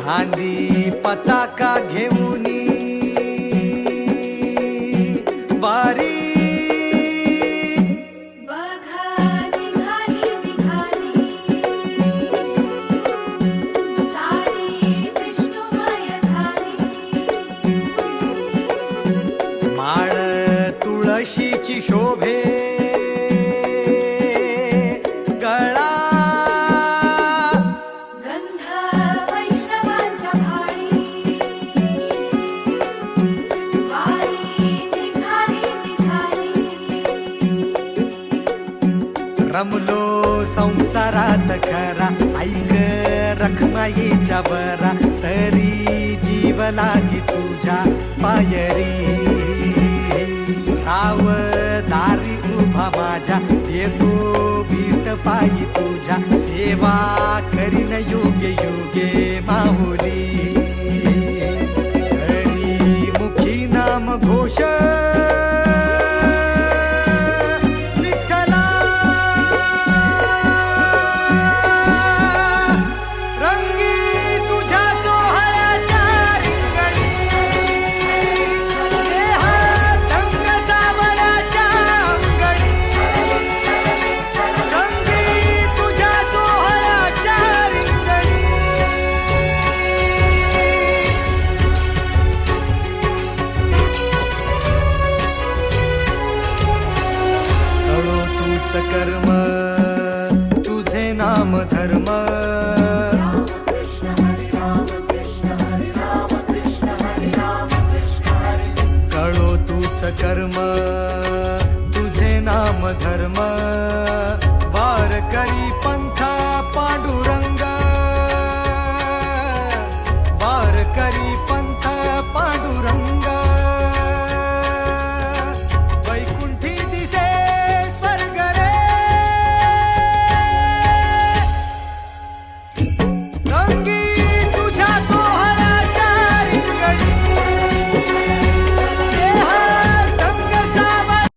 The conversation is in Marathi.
खांदी पताका घेऊनी वारी माळ तुळशीची शोभे गळा गंध वैष्णवांच्या भाळी वारी निघाली निघाली रमलो संसारात खरा ऐक रखमाईच्या बरा तरी जीव लागी तुझ्या पायरी राव दारी उभा माझ्या येतो वीट पायी तुझ्या सेवा करीन युगे युगे माहुली हरी मुखी नाम घोष विठ्ठला रंगी तुझ्या सोहळ्याच्या रिंगणी देहात रंग सावळ्याच्या अंगणी रंगी तुझ्या सोहळ्याच्या रिंगणी कळो तूच कर्म तुझे नाम धर्म कळो तूच कर्म तुझे नाम धर्म